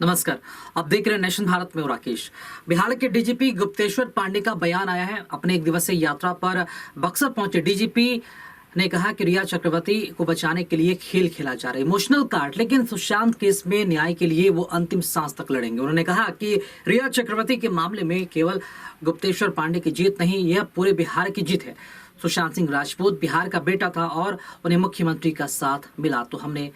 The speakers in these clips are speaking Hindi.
नमस्कार, आप देख रहे हैं नेशन भारत में राकेश। बिहार के डीजीपी गुप्तेश्वर पांडे का बयान आया है। अपने एक दिवसीय यात्रा पर बक्सर पहुंचे डीजीपी ने कहा कि रिया चक्रवर्ती को बचाने के लिए खेल खेला जा रहा है, इमोशनल कार्ड, लेकिन सुशांत केस में न्याय के लिए वो अंतिम सांस तक लड़ेंगे। उन्होंने कहा कि रिया चक्रवर्ती के मामले में केवल गुप्तेश्वर पांडे की जीत नहीं, यह पूरे बिहार की जीत है। सुशांत सिंह राजपूत बिहार का बेटा था और उन्हें मुख्यमंत्री का साथ मिला तो हमने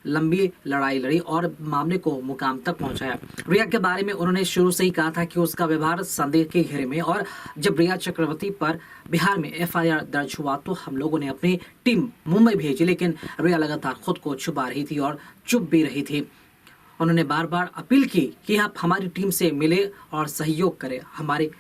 लंबी लड़ाई लड़ी और मामले को मुकाम तक पहुंचाया। रिया के बारे में उन्होंने शुरू से ही कहा था कि उसका व्यवहार संदेह के घेरे में, और जब रिया चक्रवर्ती पर बिहार में एफआईआर दर्ज हुआ तो हम लोगों ने अपनी टीम मुंबई भेजी, लेकिन रिया लगातार खुद को छुपा रही थी और चुप भी रही थी। उन्होंने बार बार अपील की कि आप हमारी टीम से मिले और सहयोग करें, हमारी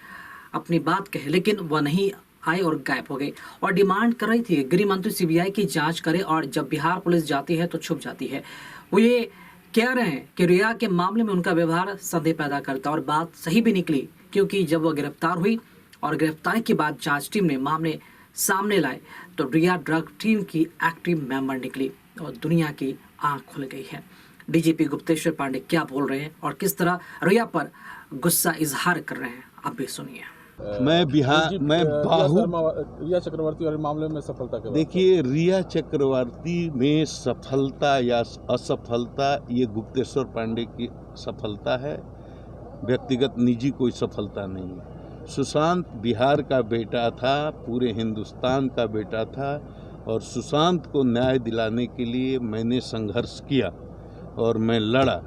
अपनी बात कहे, लेकिन वह नहीं आए और गायब हो गए और डिमांड कर रही थी गृह मंत्री सीबीआई की जांच करे, और जब बिहार पुलिस जाती है तो छुप जाती है। वो ये कह रहे हैं कि रिया के मामले में उनका व्यवहार संदेह पैदा करता, और बात सही भी निकली, क्योंकि जब वह गिरफ्तार हुई और गिरफ्तारी के बाद जांच टीम ने मामले सामने लाए तो रिया ड्रग टीम की एक्टिव मेंबर निकली और दुनिया की आंख खुल गई है। डीजीपी गुप्तेश्वर पांडे क्या बोल रहे हैं और किस तरह रिया पर गुस्सा इजहार कर रहे हैं, आप भी सुनिए। रिया चक्रवर्ती और मामले में सफलता के देखिए, रिया चक्रवर्ती में सफलता या असफलता ये गुप्तेश्वर पांडे की सफलता है, व्यक्तिगत निजी कोई सफलता नहीं है। सुशांत बिहार का बेटा था, पूरे हिंदुस्तान का बेटा था, और सुशांत को न्याय दिलाने के लिए मैंने संघर्ष किया और मैं लड़ा।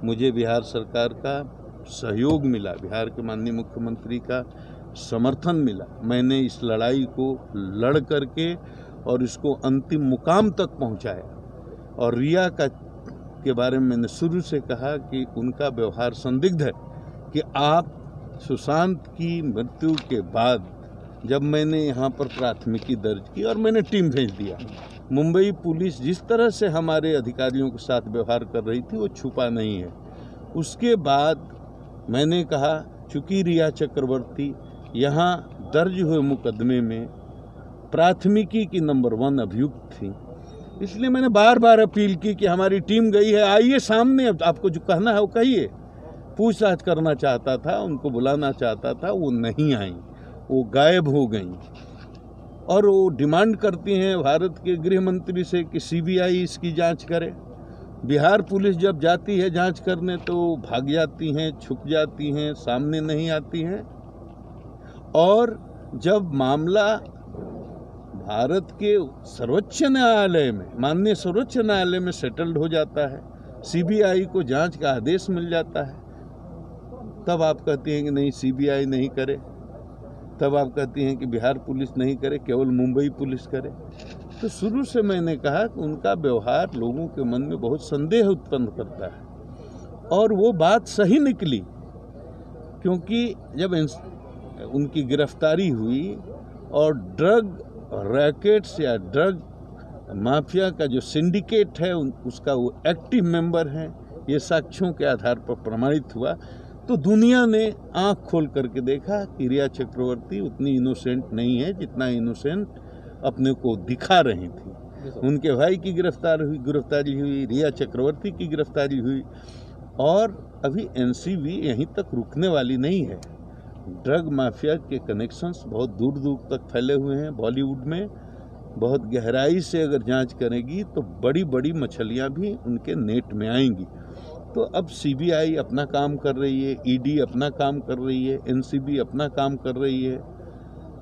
मुझे बिहार सरकार का सहयोग मिला, बिहार के माननीय मुख्यमंत्री का समर्थन मिला। मैंने इस लड़ाई को लड़ करके और इसको अंतिम मुकाम तक पहुंचाया। और रिया के बारे में मैंने शुरू से कहा कि उनका व्यवहार संदिग्ध है कि आप सुशांत की मृत्यु के बाद, जब मैंने यहाँ पर प्राथमिकी दर्ज की और मैंने टीम भेज दिया, मुंबई पुलिस जिस तरह से हमारे अधिकारियों के साथ व्यवहार कर रही थी वो छुपा नहीं है। उसके बाद मैंने कहा, चूँकि रिया चक्रवर्ती यहाँ दर्ज हुए मुकदमे में प्राथमिकी की नंबर 1 अभियुक्त थी, इसलिए मैंने बार बार अपील की कि हमारी टीम गई है, आइए सामने, आपको जो कहना है वो कहिए। पूछताछ करना चाहता था, उनको बुलाना चाहता था, वो नहीं आई, वो गायब हो गई। और वो डिमांड करती हैं भारत के गृह मंत्री से कि सीबीआई इसकी जांच करे। बिहार पुलिस जब जाती है जांच करने तो भाग जाती हैं, छुप जाती हैं, सामने नहीं आती हैं। और जब मामला भारत के सर्वोच्च न्यायालय में, माननीय सर्वोच्च न्यायालय में सेटल्ड हो जाता है, सीबीआई को जांच का आदेश मिल जाता है, तब आप कहती हैं कि नहीं सीबीआई नहीं करे, तब आप कहती हैं कि बिहार पुलिस नहीं करे, केवल मुंबई पुलिस करे। तो शुरू से मैंने कहा कि उनका व्यवहार लोगों के मन में बहुत संदेह उत्पन्न करता है, और वो बात सही निकली, क्योंकि जब उनकी गिरफ्तारी हुई और ड्रग रैकेट्स या ड्रग माफिया का जो सिंडिकेट है उसका वो एक्टिव मेंबर हैं, ये साक्ष्यों के आधार पर प्रमाणित हुआ, तो दुनिया ने आंख खोल करके देखा कि रिया चक्रवर्ती उतनी इनोसेंट नहीं है जितना इनोसेंट अपने को दिखा रही थी। उनके भाई की गिरफ्तारी हुई, रिया चक्रवर्ती की गिरफ्तारी हुई, और अभी एनसीबी यहीं तक रुकने वाली नहीं है। ड्रग माफिया के कनेक्शंस बहुत दूर दूर तक फैले हुए हैं बॉलीवुड में। बहुत गहराई से अगर जांच करेगी तो बड़ी बड़ी मछलियां भी उनके नेट में आएंगी। तो अब सीबीआई अपना काम कर रही है, ईडी अपना काम कर रही है, एनसीबी अपना काम कर रही है।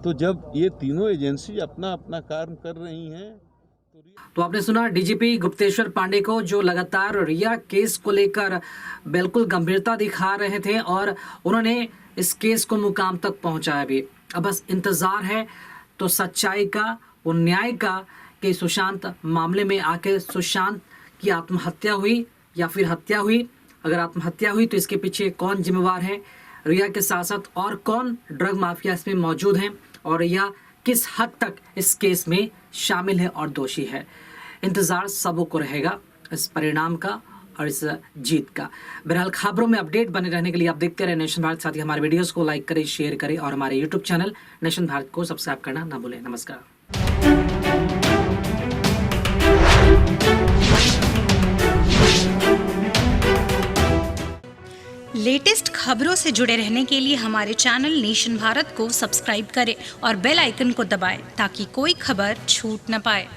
तो जब ये तीनों एजेंसी अपना अपना काम कर रही हैं, तो आपने सुना डीजीपी गुप्तेश्वर पांडे को, जो लगातार रिया केस को लेकर बिल्कुल गंभीरता दिखा रहे थे और उन्होंने इस केस को मुकाम तक पहुंचाया भी। अब बस इंतजार है तो सच्चाई का, वो न्याय का, कि सुशांत मामले में आके सुशांत की आत्महत्या हुई या फिर हत्या हुई। अगर आत्महत्या हुई तो इसके पीछे कौन जिम्मेवार है, रिया के साथ साथ और कौन ड्रग माफिया इसमें मौजूद हैं, और रिया किस हद तक इस केस में शामिल है और दोषी है। इंतजार सबों को रहेगा इस परिणाम का और इस जीत का। बहरहाल खबरों में अपडेट बने रहने के लिए आप देखते रहे नेशन भारत। साथ ही हमारे वीडियोस को लाइक करें, शेयर करें और हमारे यूट्यूब चैनल नेशन भारत को सब्सक्राइब करना ना भूलें। नमस्कार। लेटेस्ट खबरों से जुड़े रहने के लिए हमारे चैनल नेशन भारत को सब्सक्राइब करें और बेल आइकन को दबाएं ताकि कोई खबर छूट न पाए।